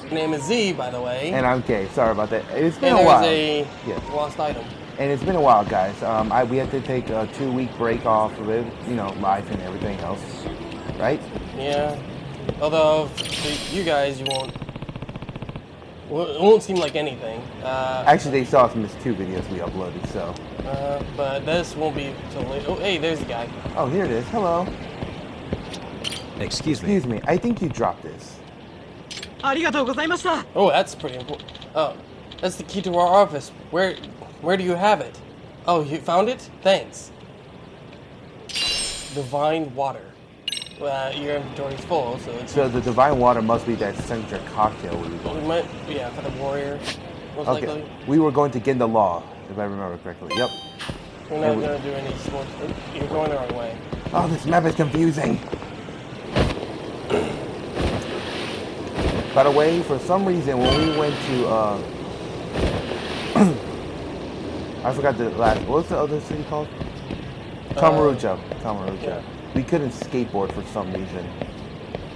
My name is Z, by the way. And I'm Kay. Sorry about that. It's been and a while. There's a lost item. And it's been a while, guys. We had to take a 2-week break off of it, you know, life and everything else, right? Yeah. Although, for you guys, it won't seem like anything. Actually, they saw some missed 2 videos we uploaded, so. But this won't be till late. Oh, hey, there's the guy. Oh, here it is. Hello. Excuse me. Excuse me. I think you dropped this. Oh, that's pretty important. Oh, that's the key to our office. Where do you have it? Oh, you found it? Thanks. Divine water. Your inventory's full, so it's... So the divine water must be that signature cocktail we were going We might, yeah, for the warrior, most likely. We were going to get the law, if I remember correctly. Yep. We're not going to do any sports. You're going the wrong way. Oh, this map is confusing. By the way, for some reason, when we went to, I forgot the last, what's the other city called? Kamurocho. Yeah. We couldn't skateboard for some reason.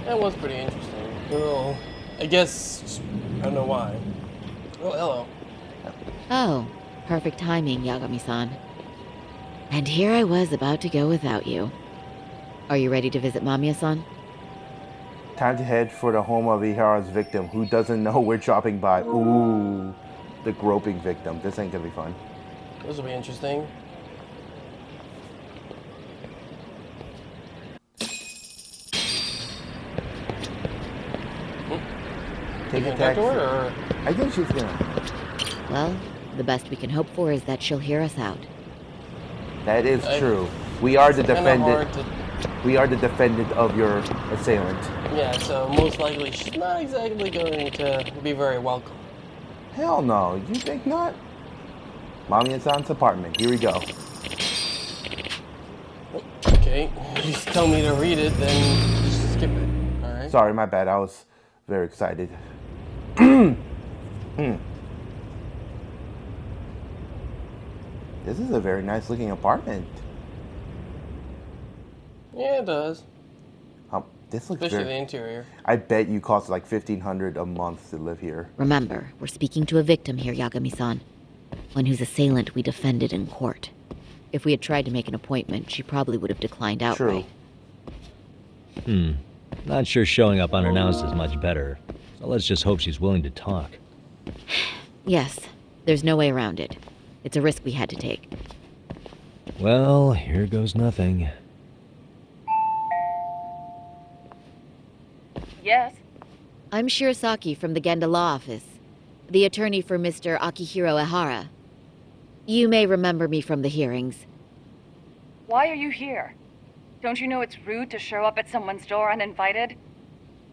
That was pretty interesting. Well, I guess, I don't know why. Oh, hello. Oh, perfect timing, Yagami-san. And here I was about to go without you. Are you ready to visit Mamiya-san? Time to head for the home of Ihara's victim, who doesn't know we're dropping by. Ooh, the groping victim. This ain't gonna be fun. This will be interesting. Take a taxi. taxi. Or... I think she's gonna. Well, the best we can hope for is that she'll hear us out. That is true. We are the defendant. To... We are the defendant of your assailant. Yeah, so most likely she's not exactly going to be very welcome. Hell no, you think not? Mamiya-san's apartment. Here we go. Okay, if you tell me to read it, then just skip it. All right. Sorry, my bad. I was very excited. This is a very nice looking apartment. Yeah, it does. This looks especially very... the interior. I bet you cost like $1,500 a month to live here. Remember, we're speaking to a victim here, Yagami-san. One whose assailant we defended in court. If we had tried to make an appointment, she probably would have declined outright. True. Not sure showing up unannounced is much better. So let's just hope she's willing to talk. Yes, there's no way around it. It's a risk we had to take. Well, here goes nothing. Yes? I'm Shirazaki from the Genda Law Office, the attorney for Mr. Akihiro Ihara. You may remember me from the hearings. Why are you here? Don't you know it's rude to show up at someone's door uninvited?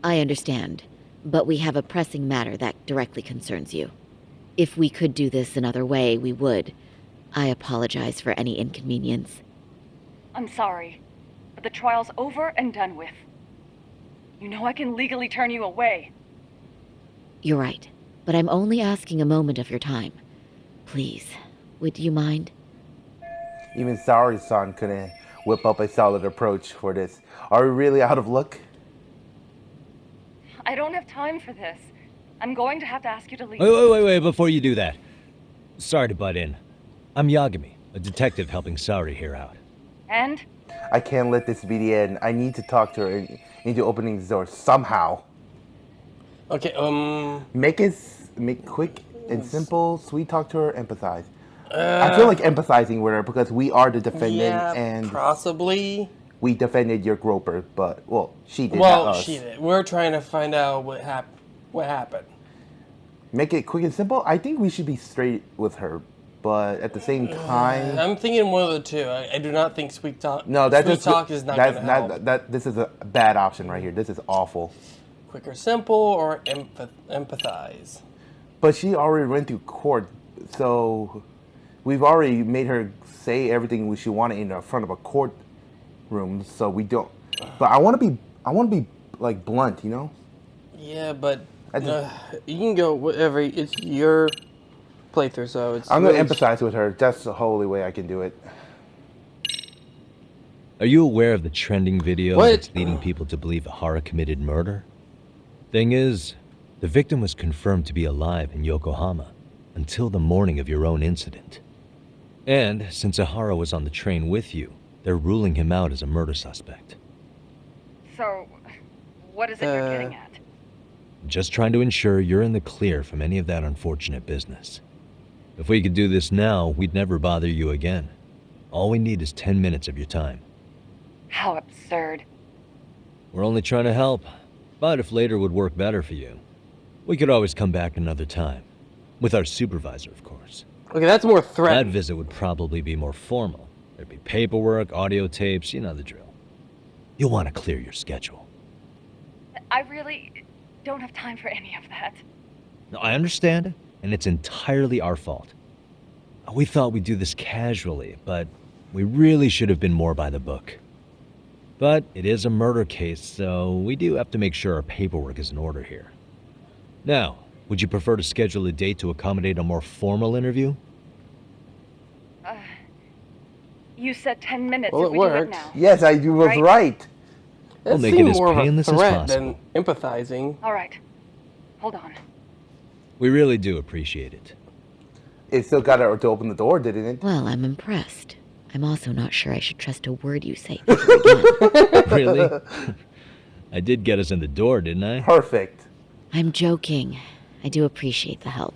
I understand, but we have a pressing matter that directly concerns you. If we could do this another way, we would. I apologize for any inconvenience. I'm sorry, but the trial's over and done with. You know I can legally turn you away. You're right, but I'm only asking a moment of your time. Please, would you mind? Even Saori-san couldn't whip up a solid approach for this. Are we really out of luck? I don't have time for this. I'm going to have to ask you to leave. Wait, before you do that. Sorry to butt in. I'm Yagami, a detective helping Saori here out. And? I can't let this be the end. I need to talk to her into opening the door somehow. Okay, Make quick and simple, sweet talk to her, empathize. I feel like empathizing with her because we are the defendant and possibly we defended your groper, but well, she did. Well, not us. she did. We're trying to find out what happened. Make it quick and simple. I think we should be straight with her, but at the same time, I'm thinking one of the two. I do not think sweet talk. No, that sweet talk is not going to help. This is a bad option right here. This is awful. Quick or simple or empathize. But she already went through court, so we've already made her say everything she wanted in front of a courtroom. So we don't. But I want to be like blunt, you know. Yeah, but you can go whatever. It's your playthrough, so it's. I'm gonna empathize with her. That's the only way I can do it. Are you aware of the trending video that's leading people to believe Ihara committed murder? Thing is, The victim was confirmed to be alive in Yokohama until the morning of your own incident. And since Ihara was on the train with you, they're ruling him out as a murder suspect. So, what is it you're getting at? Just trying to ensure you're in the clear from any of that unfortunate business. If we could do this now, we'd never bother you again. All we need is 10 minutes of your time. How absurd. We're only trying to help, but if later would work better for you, we could always come back another time. With our supervisor, of course. Okay, that's more That threatening. visit would probably be more formal. There'd be paperwork, audio tapes, you know the drill. You'll want to clear your schedule. I really don't have time for any of that. No, I understand, and it's entirely our fault. We thought we'd do this casually, but we really should have been more by the book. But it is a murder case, so we do have to make sure our paperwork is in order here. Now, would you prefer to schedule a date to accommodate a more formal interview? You said 10 minutes Well, if it we do it worked. now. Yes, I was Right. right. We'll It make it seemed as more of a painless as threat than possible. empathizing. All right. Hold on. We really do appreciate it. It still got her to open the door, didn't it? Well, I'm impressed. I'm also not sure I should trust a word you say ever again. Really? I did get us in the door, didn't I? Perfect. I'm joking. I do appreciate the help.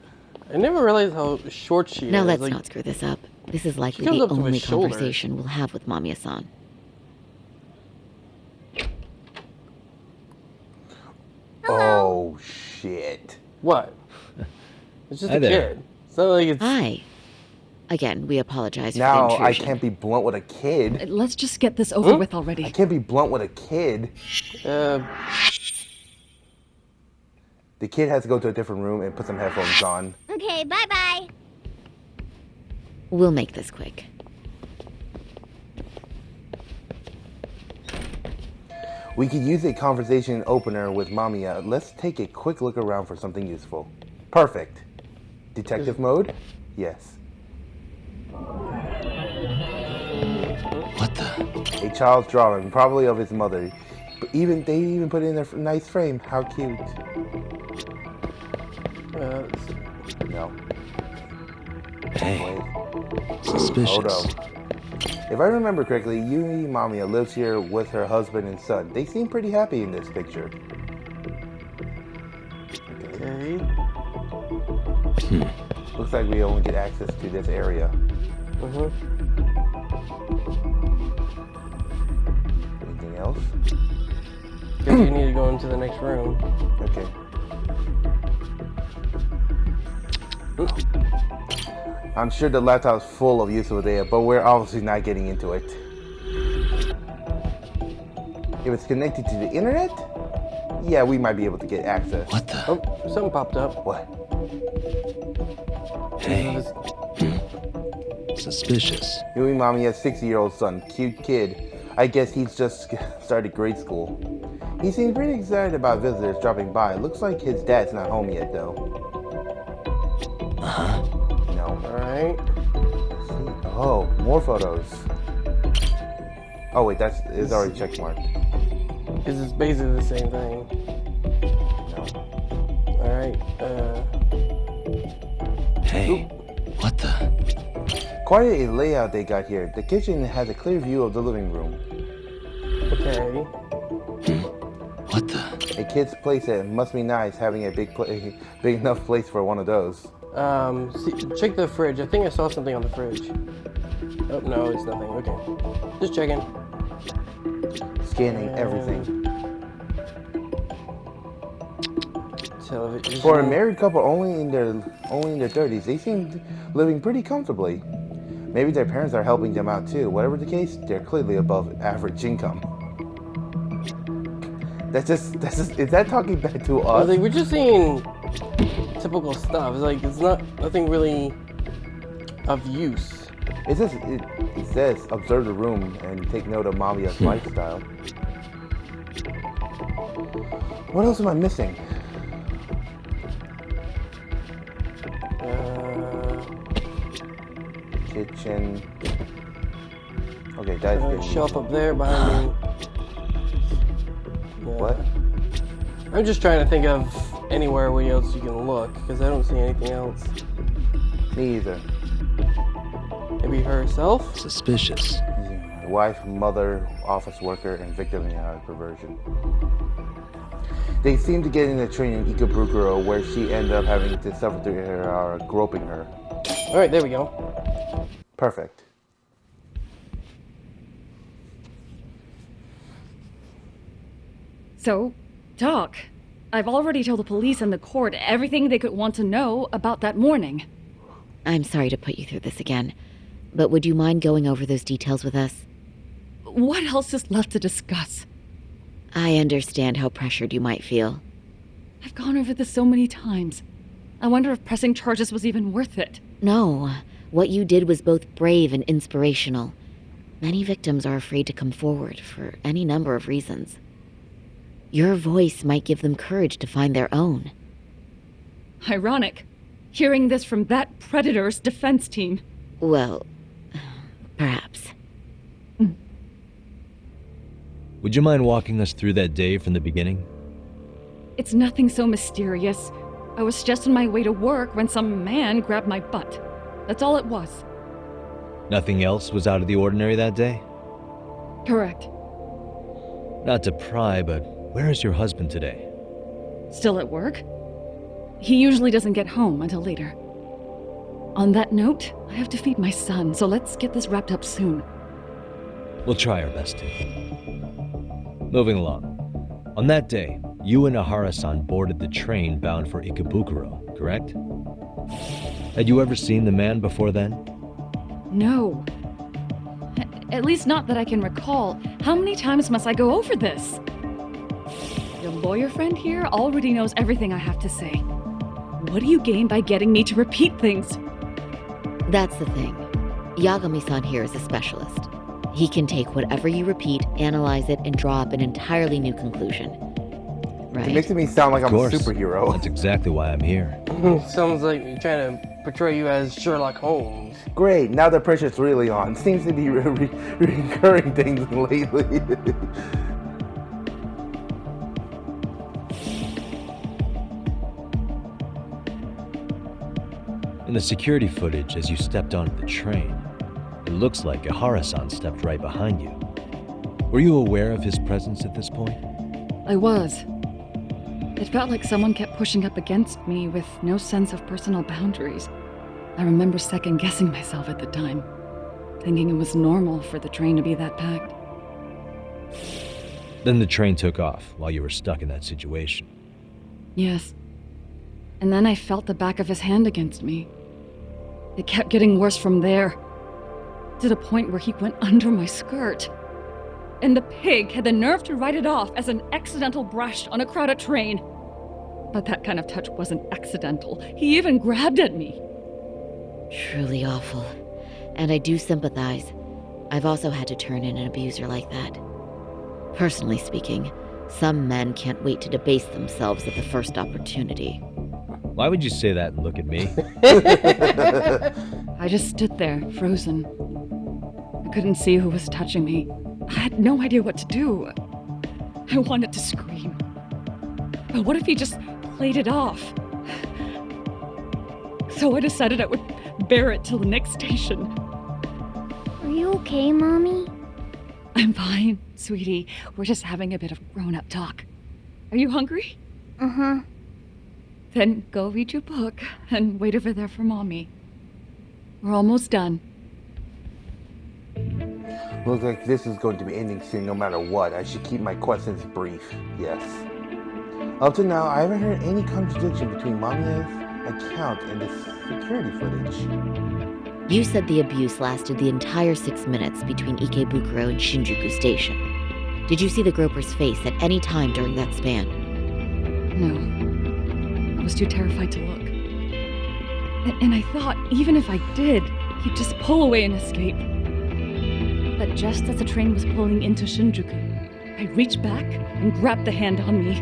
I never realized how short she Now is. let's like, not screw this up. This is likely comes the up to his only shoulders. conversation we'll have with Mamiya-san. Oh, shit. What? It's just Hi a there. kid. It's not like it's. Hi. Again, we apologize Now for the I intrusion. can't be blunt with a kid. Let's just get this over with I already. can't be blunt with a kid. Uh, The kid has to go to a different room and put some headphones on. Okay, bye-bye. We'll make this quick. We could use a conversation opener with Mamiya. Let's take a quick look around for something useful. Perfect. Detective mode? Yes. What the? A child's drawing, probably of his mother. But they even put it in a nice frame. How cute. No. Hey, Wait. suspicious. Hold up. If I remember correctly, Yumi Mamiya lives here with her husband and son. They seem pretty happy in this picture. okay. Looks like we only get access to this area. Anything else? Guess you need to go into the next room. Okay. I'm sure the laptop's full of useful data, but we're obviously not getting into it. If it's connected to the internet, yeah, we might be able to get access. What the? Oh, something popped up. What? Hey, suspicious. Yui Mami has a 60-year-old son, cute kid. I guess he's just started grade school. He seems pretty excited about visitors dropping by. Looks like his dad's not home yet, though. No. Alright. Oh, more photos. Oh wait, it's already checkmarked. This is basically the same thing. No. Alright. Hey, what the? Quite a layout they got here. The kitchen has a clear view of the living room. Okay. What the? A kid's playset must be nice having a big enough place for one of those. Check the fridge. I think I saw something on the fridge. Oh, no, it's nothing. Okay. Just checking. Scanning everything. Television. For a married couple only in their 30s, they seem living pretty comfortably. Maybe their parents are helping them out too. Whatever the case, they're clearly above average income. That's just is that talking back to us? Like, we're just seeing typical stuff. It's like, it's nothing really of use. It says observe the room and take note of Mamiya's lifestyle. What else am I missing? Kitchen. Okay, that's good. Shelf up there behind me. What? I'm just trying to think of anywhere else you can look, because I don't see anything else. Me either. Maybe herself? Suspicious. Wife, mother, office worker, and victim in perversion. They seem to get in a train in Ikebukuro where she ended up having to suffer through her groping her. Alright, there we go. Perfect. So, talk. I've already told the police and the court everything they could want to know about that morning. I'm sorry to put you through this again, but would you mind going over those details with us? What else is left to discuss? I understand how pressured you might feel. I've gone over this so many times. I wonder if pressing charges was even worth it. No, what you did was both brave and inspirational. Many victims are afraid to come forward for any number of reasons. Your voice might give them courage to find their own. Ironic. Hearing this from that predator's defense team. Well, perhaps. Would you mind walking us through that day from the beginning? It's nothing so mysterious. I was just on my way to work when some man grabbed my butt. That's all it was. Nothing else was out of the ordinary that day? Correct. Not to pry, but where is your husband today? Still at work? He usually doesn't get home until later. On that note, I have to feed my son, so let's get this wrapped up soon. We'll try our best to. Moving along. On that day, you and Ahara-san boarded the train bound for Ikebukuro, correct? Had you ever seen the man before then? No. At least not that I can recall. How many times must I go over this? Your lawyer friend here already knows everything I have to say. What do you gain by getting me to repeat things? That's the thing. Yagami-san here is a specialist. He can take whatever you repeat, analyze it, and draw up an entirely new conclusion. Right? It makes me sound like I'm a Of course. superhero. That's exactly why I'm here. Sounds like you're trying to portray you as Sherlock Holmes. Great, now the pressure's really on. Seems to be recurring things lately. In the security footage as you stepped onto the train, it looks like Ahara-san stepped right behind you. Were you aware of his presence at this point? I was. It felt like someone kept pushing up against me with no sense of personal boundaries. I remember second-guessing myself at the time, thinking it was normal for the train to be that packed. Then the train took off while you were stuck in that situation. Yes. And then I felt the back of his hand against me. It kept getting worse from there, to the point where he went under my skirt. And the pig had the nerve to write it off as an accidental brush on a crowded train. But that kind of touch wasn't accidental. He even grabbed at me. Truly awful. And I do sympathize. I've also had to turn in an abuser like that. Personally speaking, some men can't wait to debase themselves at the first opportunity. Why would you say that and look at me? I just stood there, frozen. I couldn't see who was touching me. I had no idea what to do. I wanted to scream. But what if he just played it off? So I decided I would bear it till the next station. Are you okay, Mommy? I'm fine, sweetie. We're just having a bit of grown-up talk. Are you hungry? Uh-huh. Then go read your book and wait over there for Mommy. We're almost done. Looks like this is going to be ending soon no matter what. I should keep my questions brief. Yes. Up to now, I haven't heard any contradiction between Mamiya's account and the security footage. You said the abuse lasted the entire 6 minutes between Ikebukuro and Shinjuku Station. Did you see the groper's face at any time during that span? No. I was too terrified to look. And I thought, even if I did, he'd just pull away and escape. But just as the train was pulling into Shinjuku, I reached back and grabbed the hand on me.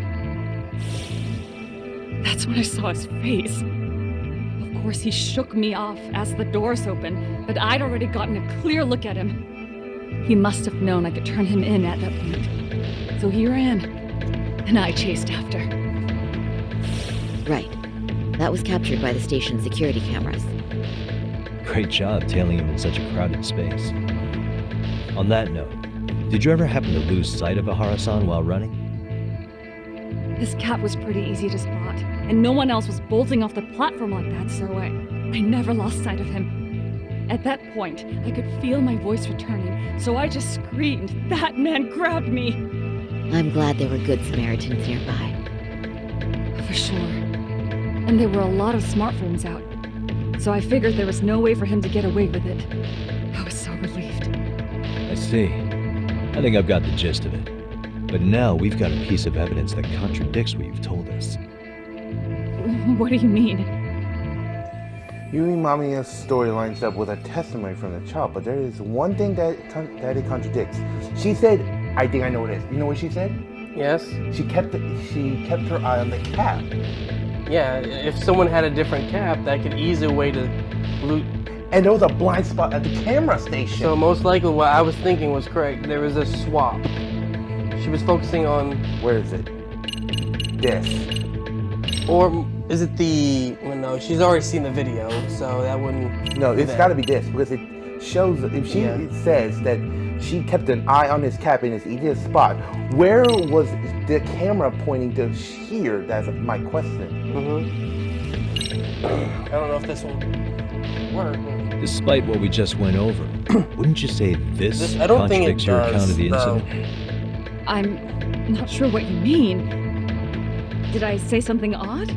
That's when I saw his face. Of course, he shook me off as the doors opened, but I'd already gotten a clear look at him. He must have known I could turn him in at that point. So he ran, and I chased after. Right. That was captured by the station's security cameras. Great job tailing him in such a crowded space. On that note, did you ever happen to lose sight of Ahara-san while running? His cap was pretty easy to spot, and no one else was bolting off the platform like that, so I never lost sight of him. At that point, I could feel my voice returning, so I just screamed, "That man grabbed me!" I'm glad there were good Samaritans nearby. For sure. And there were a lot of smartphones out, so I figured there was no way for him to get away with it. I was so relieved. I see. I think I've got the gist of it. But now we've got a piece of evidence that contradicts what you've told us. What do you mean? You and Mamiya's story lines up with a testimony from the child, but there is one thing that it contradicts. She said, "I think I know what it is." You know what she said? Yes? She kept her eye on the cap. Yeah, if someone had a different cap, that could ease a way to loot. And there was a blind spot at the camera station. So most likely what I was thinking was correct. There was a swap. She was focusing on... Where is it? This. Or is it the... Well, no, she's already seen the video, so that wouldn't... No, be it's that. got to be this, because it shows, if she says that she kept an eye on his cap in his easiest spot, where was the camera pointing to here? That's my question. I don't know if this will work. Despite what we just went over, wouldn't you say this I don't think it contradicts your does, account of the though. incident? I'm not sure what you mean. Did I say something odd?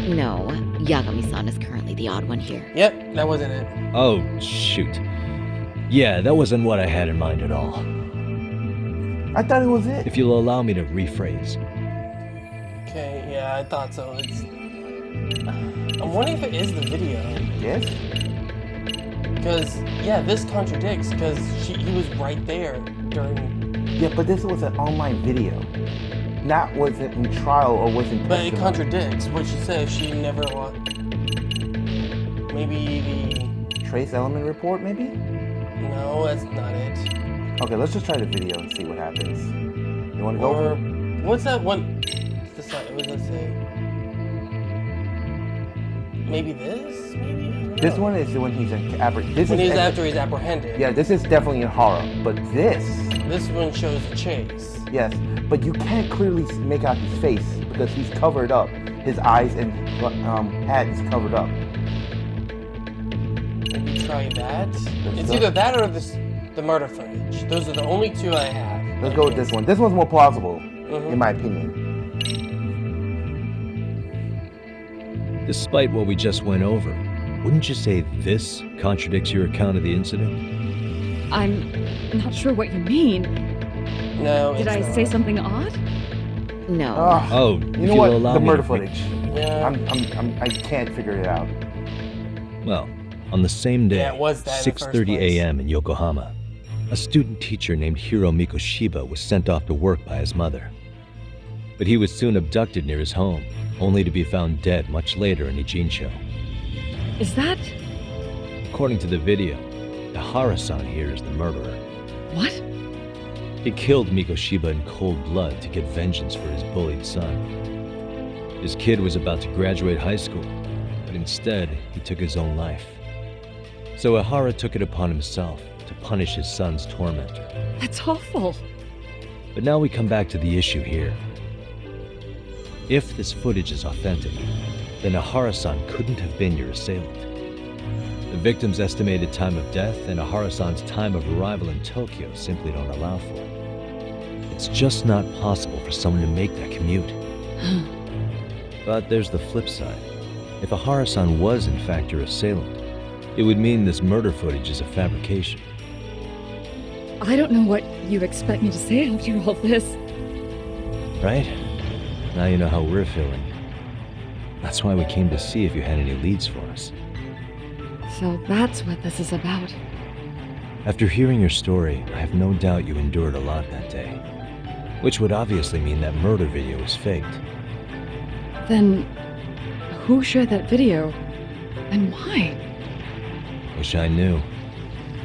No, Yagami-san is currently the odd one here. Yep, that wasn't it. Oh, shoot. Yeah, that wasn't what I had in mind at all. I thought it was it. If you'll allow me to rephrase. Okay, yeah, I thought so. I'm wondering if it is the video. Yes? Because, yeah, this contradicts, because he was right there during... Yeah, but this was an online video. Not wasn't in trial or wasn't But it testimony. contradicts what she said if she never... Maybe the... Trace element report, maybe? No, that's not it. Okay, let's just try the video and see what happens. You want to go Or... over it? What's that one... What does it say? Maybe this? Maybe? I don't This know. one is when he's in After he's apprehended. Yeah, this is definitely in horror. But this, This one shows the chase. yes, but you can't clearly make out his face because he's covered up. His eyes and hat is covered up. Maybe try that. It's go. either that or the murder footage. Those are the only two I have. Let's go with this one. This one's more plausible, Mhm. in my opinion. Despite what we just went over, wouldn't you say this contradicts your account of the incident? I'm not sure what you mean. No, Did it's I not. say something odd? No. Oh, You if know you'll what? allow The me murder to footage. Yeah. I can't figure it out. Well, on the same day, Yeah, it was that in the first 6:30 place. a.m. in Yokohama, a student teacher named Hiro Mikoshiba was sent off to work by his mother. But he was soon abducted near his home, only to be found dead much later in Ijincho. Is that... According to the video, Ahara-san here is the murderer. what? He killed Mikoshiba in cold blood to get vengeance for his bullied son. His kid was about to graduate high school, but instead he took his own life. So Ahara took it upon himself to punish his son's tormentor. That's awful. But now we come back to the issue here. If this footage is authentic, then Ahara-san couldn't have been your assailant. The victim's estimated time of death and Ahara-san's time of arrival in Tokyo simply don't allow for it. It's just not possible for someone to make that commute. But there's the flip side. If Ahara-san was in fact your assailant, it would mean this murder footage is a fabrication. I don't know what you expect me to say after all this. Right? Now you know how we're feeling. That's why we came to see if you had any leads for us. So that's what this is about. After hearing your story, I have no doubt you endured a lot that day. Which would obviously mean that murder video was faked. Then, who shared that video? And why? Wish I knew.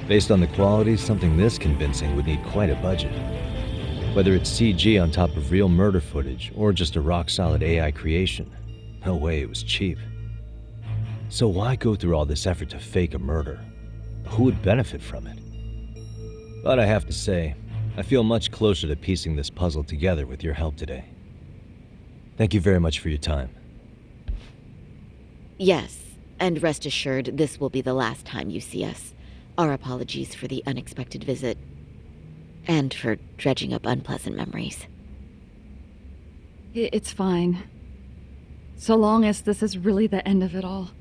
Based on the quality, something this convincing would need quite a budget. Whether it's CG on top of real murder footage, or just a rock-solid AI creation, No way, it was cheap. So why go through all this effort to fake a murder? Who would benefit from it? But I have to say, I feel much closer to piecing this puzzle together with your help today. Thank you very much for your time. Yes, and rest assured, this will be the last time you see us. Our apologies for the unexpected visit. And for dredging up unpleasant memories. It's fine. So long as this is really the end of it all.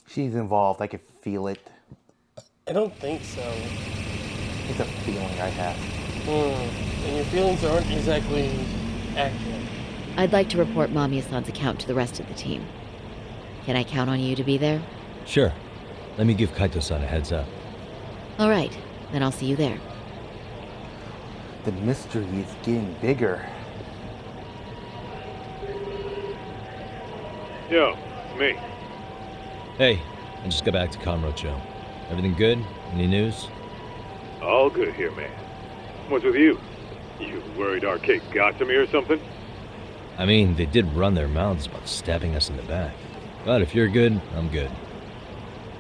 She's involved. I can feel it. I don't think so. It's a feeling I have. And your feelings aren't exactly accurate. I'd like to report Mamiya-san's account to the rest of the team. Can I count on you to be there? Sure. Let me give Kaito-san a heads up. All right, then I'll see you there. The mystery is getting bigger. Yo, me. Hey, I just got back to Kamurocho. Everything good? Any news? All good here, man. What's with you? You worried Arcade got to me or something? I mean, they did run their mouths about stabbing us in the back. But if you're good, I'm good.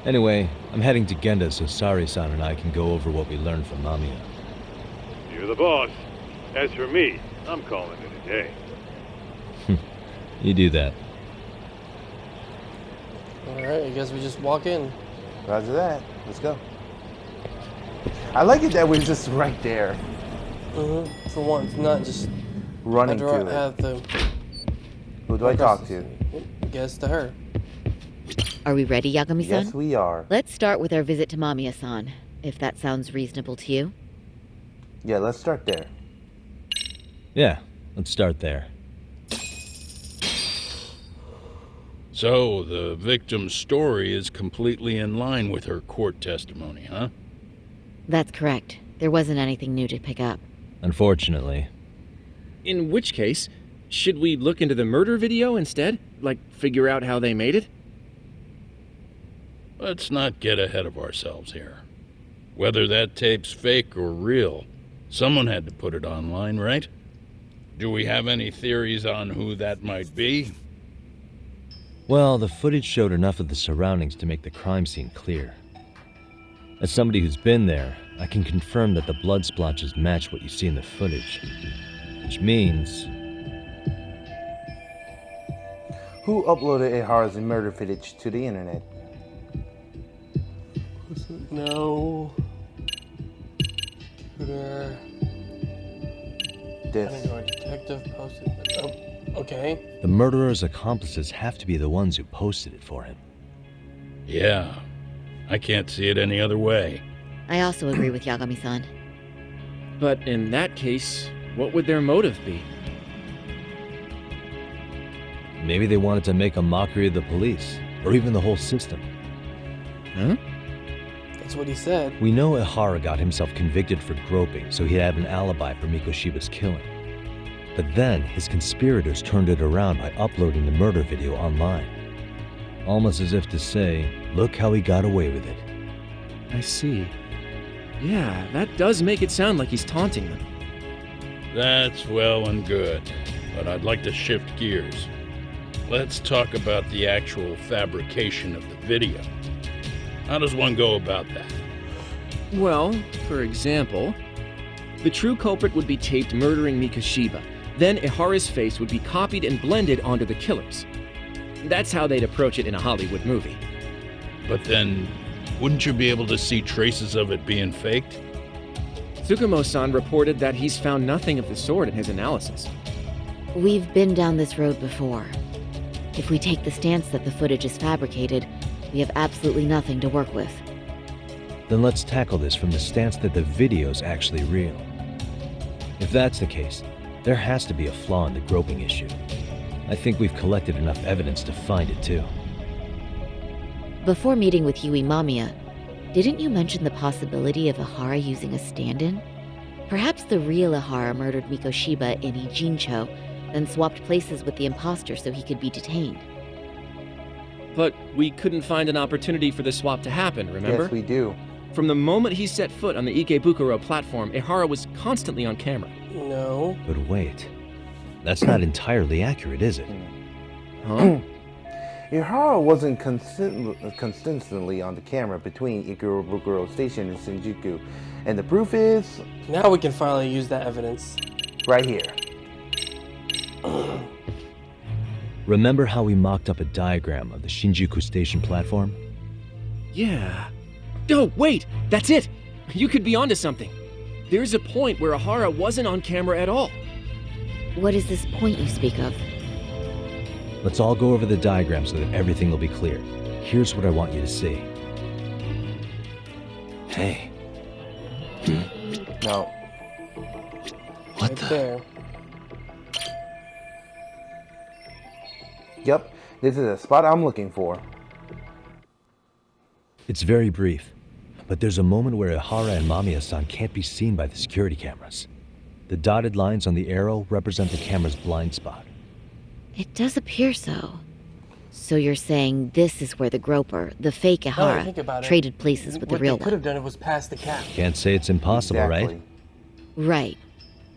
Anyway, I'm heading to Genda so Sari-san and I can go over what we learned from Mamiya. You're the boss. As for me, I'm calling it a day. You do that. Alright, I guess we just walk in. Roger that. Let's go. I like it that we're just right there. For once, not just Running to it. at the... Who do I talk to? Guess to her. Are we ready, Yagami-san? Yes, we are. Let's start with our visit to Mamiya-san, if that sounds reasonable to you. Yeah, let's start there. Yeah, let's start there. So, the victim's story is completely in line with her court testimony, huh? That's correct. There wasn't anything new to pick up. Unfortunately. In which case, should we look into the murder video instead? Like, figure out how they made it? Let's not get ahead of ourselves here. Whether that tape's fake or real, someone had to put it online, right? Do we have any theories on who that might be? Well, the footage showed enough of the surroundings to make the crime scene clear. As somebody who's been there, I can confirm that the blood splotches match what you see in the footage. Which means... Who uploaded Ehara's murder footage to the internet? No. Shooter. This. Our detective posted. Oh, okay. the murderer's accomplices have to be the ones who posted it for him. Yeah, I can't see it any other way. I also agree with Yagami-san. But in that case, what would their motive be? Maybe they wanted to make a mockery of the police, or even the whole system. Huh? That's what he said. We know Ihara got himself convicted for groping, so he'd have an alibi for Mikoshiba's killing. But then, his conspirators turned it around by uploading the murder video online. Almost as if to say, look how he got away with it. I see. Yeah, that does make it sound like he's taunting them. That's well and good, but I'd like to shift gears. Let's talk about the actual fabrication of the video. How does one go about that? Well, for example, the true culprit would be taped murdering Mikoshiba. Then Ihara's face would be copied and blended onto the killers. That's how they'd approach it in a Hollywood movie. But then, wouldn't you be able to see traces of it being faked? Tsukumo-san reported that he's found nothing of the sort in his analysis. We've been down this road before. If we take the stance that the footage is fabricated, we have absolutely nothing to work with. Then let's tackle this from the stance that the video's actually real. If that's the case, there has to be a flaw in the groping issue. I think we've collected enough evidence to find it too. Before meeting with Yui Mamiya, didn't you mention the possibility of Ihara using a stand-in? Perhaps the real Ihara murdered Mikoshiba in Ijincho, then swapped places with the imposter so he could be detained. But we couldn't find an opportunity for the swap to happen, remember? Yes, we do. From the moment he set foot on the Ikebukuro platform, Ihara was constantly on camera. No. But wait, that's not entirely accurate, is it? Huh? Ihara wasn't consistently on the camera between Ikebukuro Station and Shinjuku, and the proof is Now we can finally use that evidence. right here. Remember how we mocked up a diagram of the Shinjuku Station platform? Yeah. Oh, wait! That's it! You could be onto something. There's a point where Ihara wasn't on camera at all. What is this point you speak of? Let's all go over the diagram so that everything will be clear. Here's what I want you to see. Hey, No. what Right the? there. Yep, this is the spot I'm looking for. It's very brief, but there's a moment where Ihara and Mamiya-san can't be seen by the security cameras. The dotted lines on the arrow represent the camera's blind spot. It does appear so. So you're saying this is where the groper, the fake Now that I think Ihara, about it, traded places with the real What they could one. have done it was pass the cap. Can't say it's impossible, Exactly. right? Right.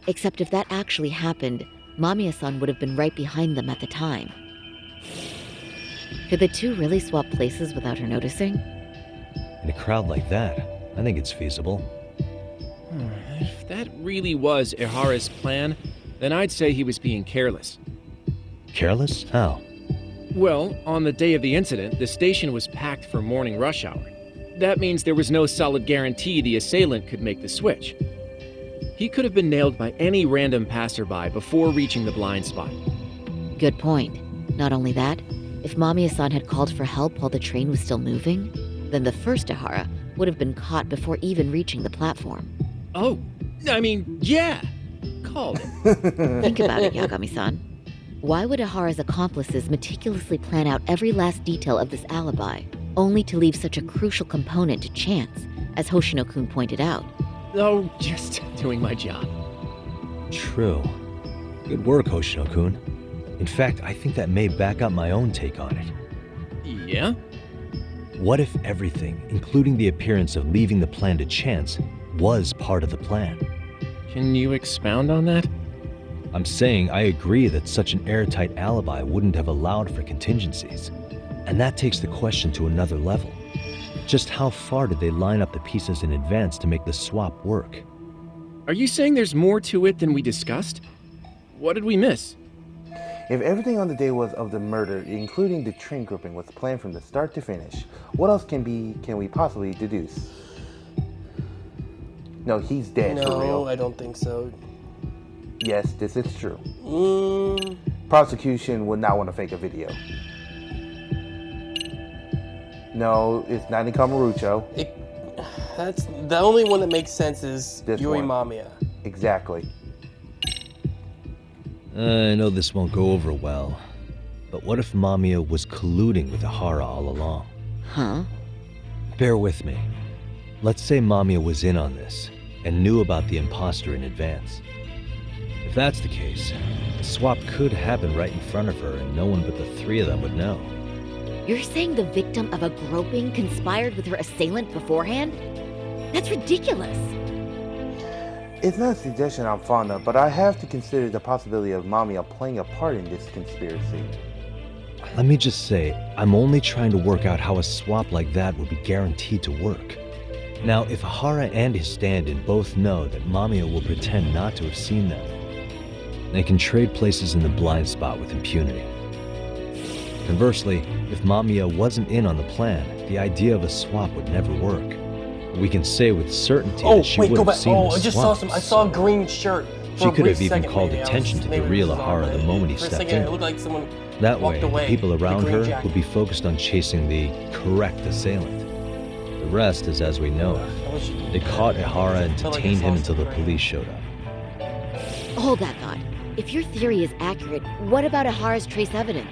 Except if that actually happened, Mamiya-san would have been right behind them at the time. Could the two really swap places without her noticing? In a crowd like that, I think it's feasible. If that really was Ihara's plan, then I'd say he was being careless. Careless? How? Well, on the day of the incident, the station was packed for morning rush hour. That means there was no solid guarantee the assailant could make the switch. He could have been nailed by any random passerby before reaching the blind spot. Good point. Not only that, if Mamiya-san had called for help while the train was still moving, then the first Ihara would have been caught before even reaching the platform. Oh, I mean, yeah! Called it. Think about it, Yagami-san. Why would Ihara's accomplices meticulously plan out every last detail of this alibi, only to leave such a crucial component to chance, as Hoshino-kun pointed out? Oh, just doing my job. True. Good work, Hoshino-kun. In fact, I think that may back up my own take on it. Yeah? What if everything, including the appearance of leaving the plan to chance, was part of the plan? Can you expound on that? I'm saying I agree that such an airtight alibi wouldn't have allowed for contingencies. And that takes the question to another level. Just how far did they line up the pieces in advance to make the swap work? Are you saying there's more to it than we discussed? What did we miss? If everything on the day was of the murder, including the train grouping, was planned from the start to finish, what else can we possibly deduce? No, he's dead for No, real. I don't think so. Yes, this is true. Mm, Prosecution would not want to fake a video. No, it's not in Kamurocho. that's the only one that makes sense is This Yui one. Mamiya. Exactly. I know this won't go over well, but what if Mamiya was colluding with Ihara all along? Huh? Bear with me. Let's say Mamiya was in on this and knew about the imposter in advance. If that's the case, the swap could happen right in front of her and no one but the three of them would know. You're saying the victim of a groping conspired with her assailant beforehand? That's ridiculous. It's not a suggestion I'm fond of, but I have to consider the possibility of Mamiya playing a part in this conspiracy. Let me just say, I'm only trying to work out how a swap like that would be guaranteed to work. Now, if Ihara and his stand-in both know that Mamiya will pretend not to have seen them, they can trade places in the blind spot with impunity. Conversely, if Mamiya wasn't in on the plan, the idea of a swap would never work. We can say with certainty Oh, that she wait, would go have back. seen Oh, the I just swap, saw some. I saw a green shirt. For She a could brief have even second, called maybe. attention to the Maybe it real was Ihara the on, moment he for a stepped second, in. It looked like someone That walked way, the away. people The around green her jacket. would be focused on chasing the correct assailant. The rest is as we know it. I wish- They caught Ihara and Felt like I detained saw him until the something. police showed up. Hold that thought. If your theory is accurate, what about Ihara's trace evidence?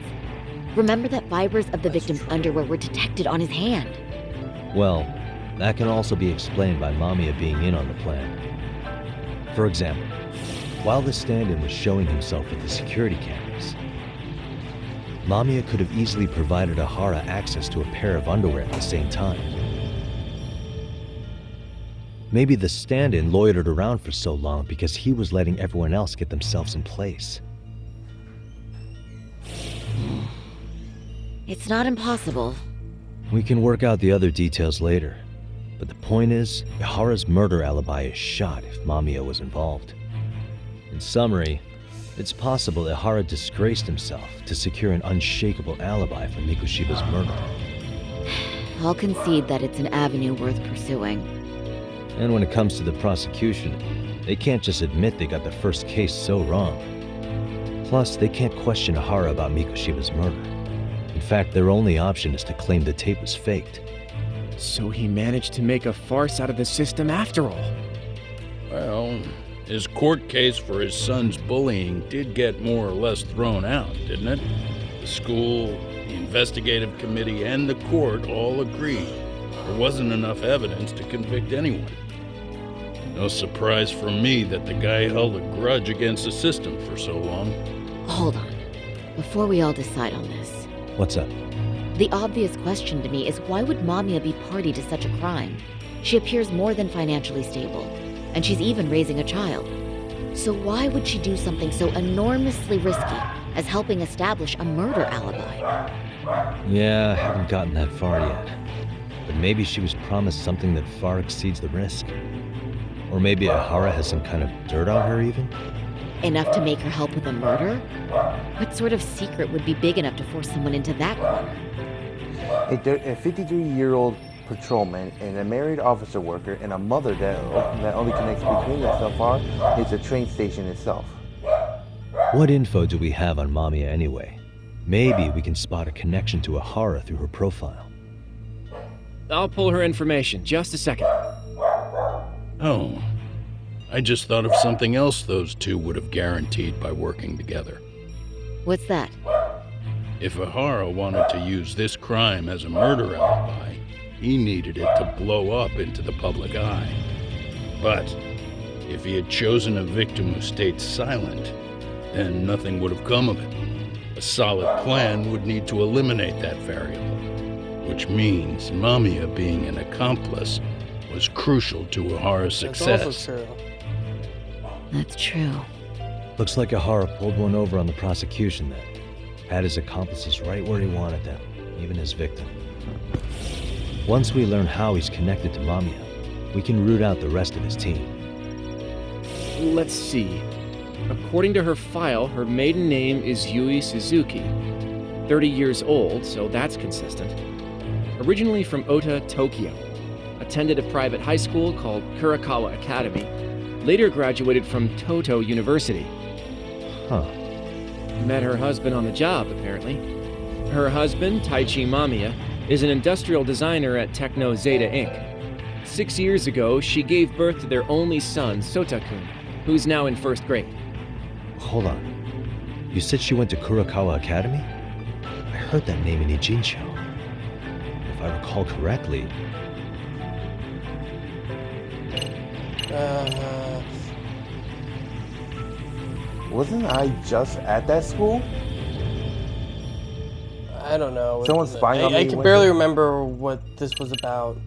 Remember that fibers of the victim's underwear were detected on his hand. Well, that can also be explained by Mamiya being in on the plan. For example, while the stand-in was showing himself with the security cameras, Mamiya could have easily provided Ihara access to a pair of underwear at the same time. Maybe the stand-in loitered around for so long because he was letting everyone else get themselves in place. It's not impossible. We can work out the other details later. But the point is, Ihara's murder alibi is shot if Mamiya was involved. In summary, it's possible Ihara disgraced himself to secure an unshakable alibi for Mikushiba's murder. I'll concede that it's an avenue worth pursuing. And when it comes to the prosecution, they can't just admit they got the first case so wrong. Plus, they can't question Ihara about Mikushiba's murder. In fact, their only option is to claim the tape was faked. So he managed to make a farce out of the system after all. Well, his court case for his son's bullying did get more or less thrown out, didn't it? The school, the investigative committee, and the court all agreed there wasn't enough evidence to convict anyone. No surprise for me that the guy held a grudge against the system for so long. Hold on. Before we all decide on this, What's up? the obvious question to me is why would Mamiya be party to such a crime? She appears more than financially stable, and she's even raising a child. So why would she do something so enormously risky as helping establish a murder alibi? Yeah, I haven't gotten that far yet. But maybe she was promised something that far exceeds the risk. Or maybe Ihara has some kind of dirt on her even? Enough to make her help with a murder? What sort of secret would be big enough to force someone into that corner? A 53-year-old patrolman and a married officer worker and a mother that only connects between them so far is the train station itself. What info do we have on Mamiya anyway? Maybe we can spot a connection to Ihara through her profile. I'll pull her information. Just a second. Oh, I just thought of something else those two would have guaranteed by working together. What's that? If Ihara wanted to use this crime as a murder alibi, he needed it to blow up into the public eye. But if he had chosen a victim who stayed silent, then nothing would have come of it. A solid plan would need to eliminate that variable, which means Mamiya being an accomplice was crucial to Ihara's That's success. also true. That's true. Looks like Ihara pulled one over on the prosecution then. Had his accomplices right where he wanted them, even his victim. Once we learn how he's connected to Mamiya, we can root out the rest of his team. Let's see. According to her file, her maiden name is Yui Suzuki. 30 years old, so that's consistent. Originally from Ota, Tokyo. Attended a private high school called Kurakawa Academy. Later graduated from Toto University. Huh. Met her husband on the job, apparently. Her husband, Taichi Mamiya, is an industrial designer at Techno Zeta Inc. 6 years ago, she gave birth to their only son, Sota-kun, who's now in first grade. Hold on. You said she went to Kurakawa Academy? I heard that name in Ijincho. If I recall correctly... Wasn't I just at that school? I don't know. Someone's spying on me I can when barely he- remember what this was about.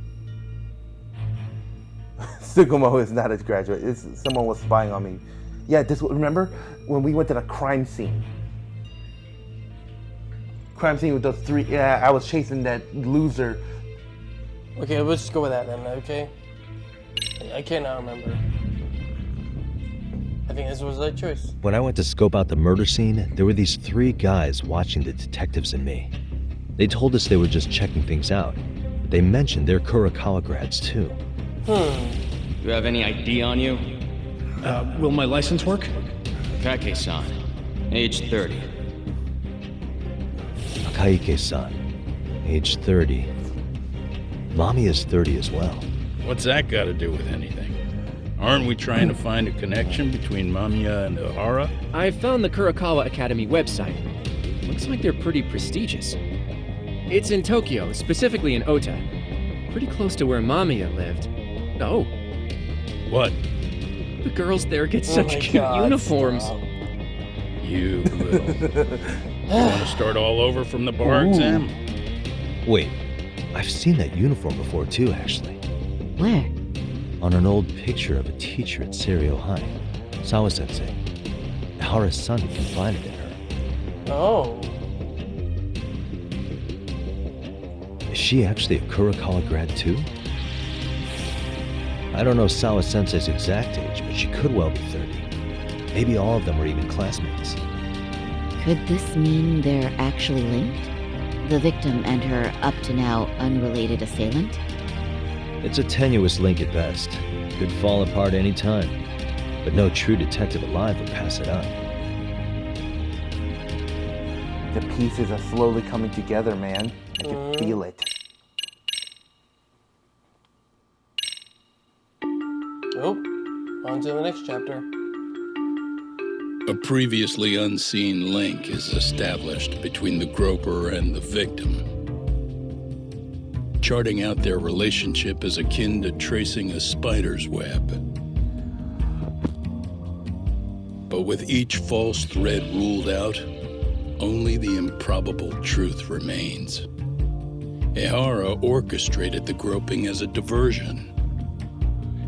Tsukumo is not a graduate. Someone was spying on me. Yeah, remember when we went to the crime scene? Crime scene with those three. Yeah, I was chasing that loser. Okay, let's just go with that then, okay? I cannot remember. I think this was the right choice. When I went to scope out the murder scene, there were these three guys watching the detectives and me. They told us they were just checking things out, but they mentioned they're Kurakawa grads too. You have any ID on you? Will my license work? Kake-san, age 30. Takayuki-san, age 30. Mommy is 30 as well. What's that got to do with anything? Aren't we trying to find a connection between Mamiya and Ihara? I found the Kurakawa Academy website. Looks like they're pretty prestigious. It's in Tokyo, specifically in Ota. Pretty close to where Mamiya lived. Oh, What? the girls there get Oh such my cute God, uniforms. stop. You little... You want to start all over from the bar exam? Wait, I've seen that uniform before too, actually. Where? on an old picture of a teacher at Seiryo High, Sawa-sensei. Ihara's son had confided in her. Oh. Is she actually a Kurokawa grad too? I don't know Sawa-sensei's exact age, but she could well be 30. Maybe all of them were even classmates. Could this mean they're actually linked? The victim and her up-to-now unrelated assailant? It's a tenuous link at best. Could fall apart any time. But no true detective alive would pass it up. The pieces are slowly coming together, man. I can feel it. Oh, on to the next chapter. A previously unseen link is established between the groper and the victim. Charting out their relationship is akin to tracing a spider's web. But with each false thread ruled out, only the improbable truth remains. Ihara orchestrated the groping as a diversion,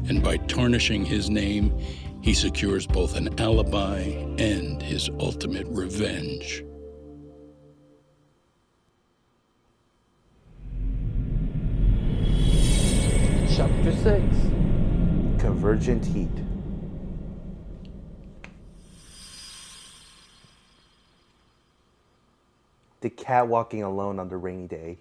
and by tarnishing his name, he secures both an alibi and his ultimate revenge. Chapter 6. Convergent heat. The cat walking alone on the rainy day.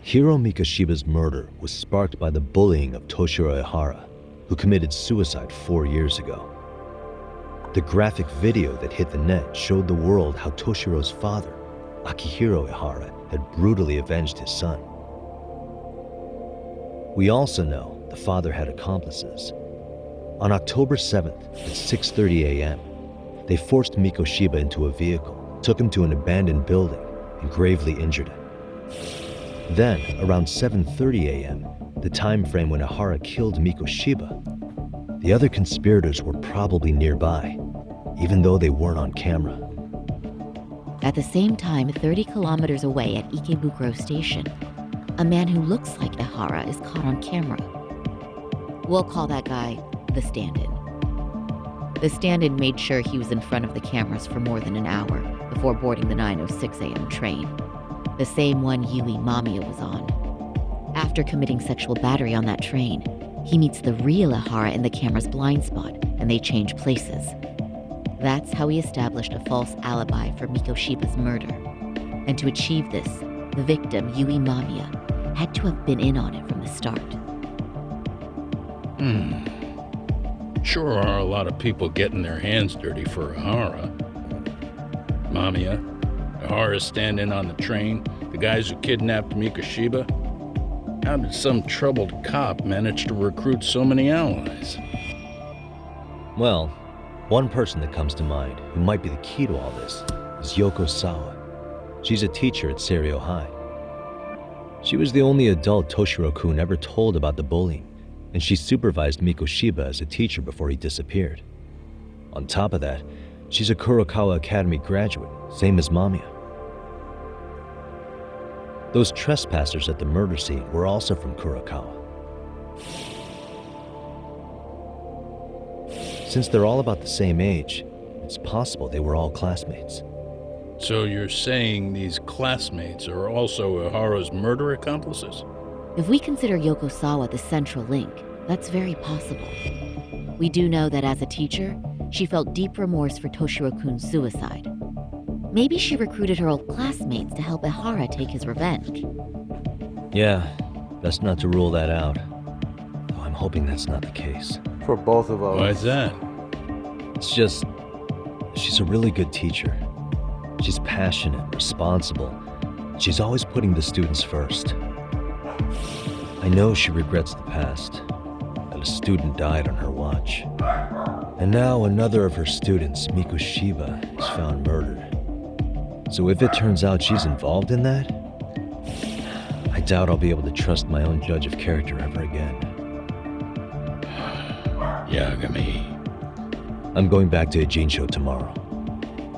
Hiro Mikoshiba's murder was sparked by the bullying of Toshiro Ihara, who committed suicide 4 years ago. The graphic video that hit the net showed the world how Toshiro's father, Akihiro Ihara, had brutally avenged his son. We also know the father had accomplices. On October 7th at 6:30 a.m., they forced Mikoshiba into a vehicle, took him to an abandoned building, and gravely injured him. Then, around 7:30 a.m., the time frame when Ihara killed Mikoshiba, the other conspirators were probably nearby, even though they weren't on camera. At the same time, 30 kilometers away at Ikebukuro Station, a man who looks like Ihara is caught on camera. We'll call that guy the stand-in. The stand-in made sure he was in front of the cameras for more than an hour before boarding the 9:06 a.m. train, the same one Yui Mamiya was on. After committing sexual battery on that train, he meets the real Ihara in the camera's blind spot, and they change places. That's how he established a false alibi for Mikoshiba's murder. And to achieve this, the victim, Yui Mamiya, had to have been in on it from the start. Sure are a lot of people getting their hands dirty for Ihara. Mamiya, Ihara stand-in on the train, the guys who kidnapped Mikoshiba. How did some troubled cop manage to recruit so many allies? Well, one person that comes to mind who might be the key to all this is Yoko Sawa. She's a teacher at Seiryo High. She was the only adult Toshiro-kun ever told about the bullying, and she supervised Mikoshiba as a teacher before he disappeared. On top of that, she's a Kurokawa Academy graduate, same as Mamiya. Those trespassers at the murder scene were also from Kurokawa. Since they're all about the same age, it's possible they were all classmates. So you're saying these classmates are also Ihara's murder accomplices? If we consider Yoko Sawa the central link, that's very possible. We do know that as a teacher, she felt deep remorse for Toshiro-kun's suicide. Maybe she recruited her old classmates to help Ihara take his revenge. Yeah, best not to rule that out. Though I'm hoping that's not the case. For both of us. Why is that? It's just, she's a really good teacher. She's passionate, responsible. She's always putting the students first. I know she regrets the past, that a student died on her watch. And now another of her students, Mikoshiba, is found murdered. So if it turns out she's involved in that, I doubt I'll be able to trust my own judge of character ever again. Yagami. I'm going back to Ijincho tomorrow.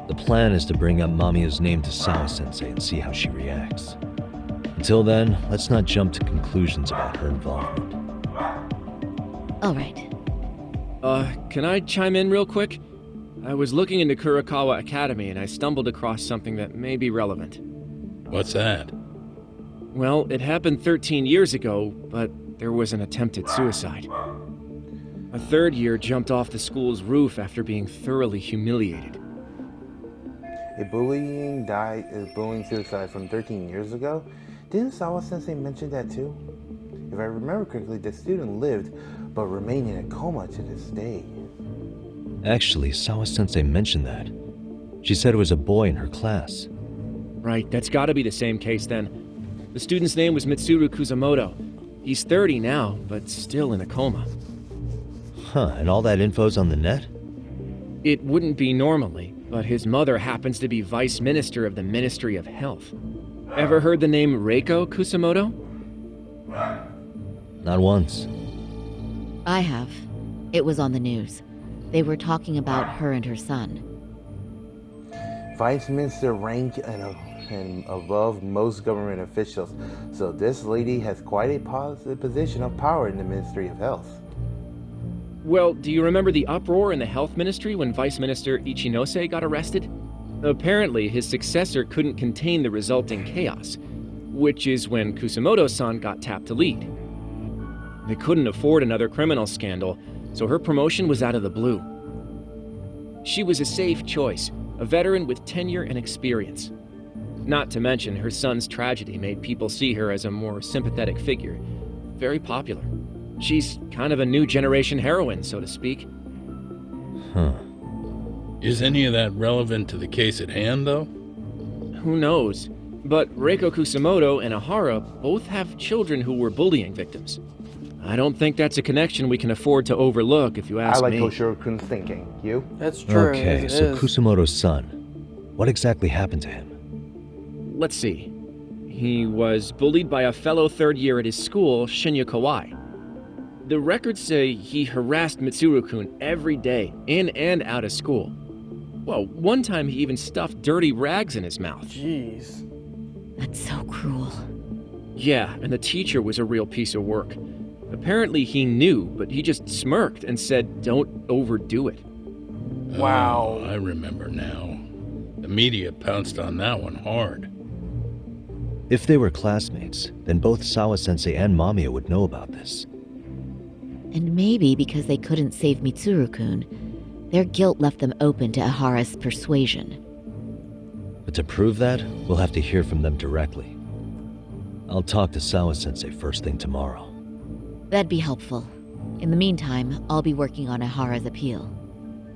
The plan is to bring up Mamiya's name to Sawa-sensei and see how she reacts. Until then, let's not jump to conclusions about her involvement. All right. Can I chime in real quick? I was looking into Kurokawa Academy and I stumbled across something that may be relevant. What's that? Well, it happened 13 years ago, but there was an attempted suicide. A third year jumped off the school's roof after being thoroughly humiliated. A bullying suicide from 13 years ago? Didn't Sawa-sensei mention that too? If I remember correctly, the student lived, but remained in a coma to this day. Actually, Sawa-sensei mentioned that. She said it was a boy in her class. Right, that's gotta be the same case then. The student's name was Mitsuru Kusamoto. He's 30 now, but still in a coma. Huh, and all that info's on the net? It wouldn't be normally, but his mother happens to be Vice Minister of the Ministry of Health. Ever heard the name Reiko Kusamoto? Not once. I have. It was on the news. They were talking about her and her son. Vice Minister rank and above most government officials, so this lady has quite a positive position of power in the Ministry of Health. Well, do you remember the uproar in the health ministry when Vice Minister Ichinose got arrested? Apparently, his successor couldn't contain the resulting chaos, which is when Kusamoto-san got tapped to lead. They couldn't afford another criminal scandal, so her promotion was out of the blue. She was a safe choice, a veteran with tenure and experience. Not to mention, her son's tragedy made people see her as a more sympathetic figure. Very popular. She's kind of a new generation heroine, so to speak. Huh. Is any of that relevant to the case at hand, though? Who knows? But Reiko Kusamoto and Ahara both have children who were bullying victims. I don't think that's a connection we can afford to overlook, if you ask me. I like Toshiro-kun's thinking. You? That's true. Okay, it so is. Kusamoto's son. What exactly happened to him? Let's see. He was bullied by a fellow third year at his school, Shinya Kawai. The records say he harassed Mitsuru-kun every day, in and out of school. Well, one time he even stuffed dirty rags in his mouth. Jeez. That's so cruel. Yeah, and the teacher was a real piece of work. Apparently he knew, but he just smirked and said, "Don't overdo it." Wow. Oh, I remember now. The media pounced on that one hard. If they were classmates, then both Sawa-sensei and Mamiya would know about this. And maybe because they couldn't save Mitsuru-kun, their guilt left them open to Ahara's persuasion. But to prove that, we'll have to hear from them directly. I'll talk to Sawa-sensei first thing tomorrow. That'd be helpful. In the meantime, I'll be working on Ahara's appeal.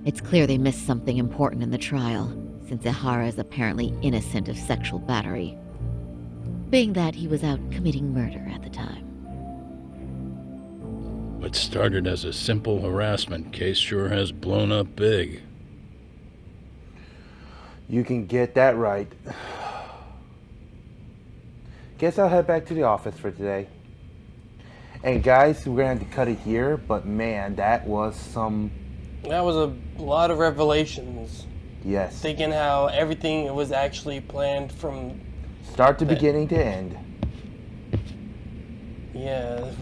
It's clear they missed something important in the trial, since Ahara is apparently innocent of sexual battery, being that he was out committing murder at the time. What started as a simple harassment case sure has blown up big. You can get that right. Guess I'll head back to the office for today. And guys, we're gonna have to cut it here, but man, that was That was a lot of revelations. yes. Thinking how everything was actually planned from. Start to beginning to end. Yeah.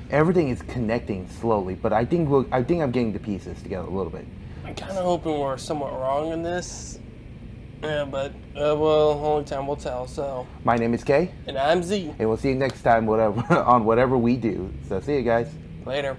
Everything is connecting slowly, but I think I'm getting the pieces together a little bit. I'm kind of hoping we're somewhat wrong in this. Yeah, but, well, only time will tell, so. My name is Kay, And I'm Z. and we'll see you next time on whatever we do. So see you guys. Later.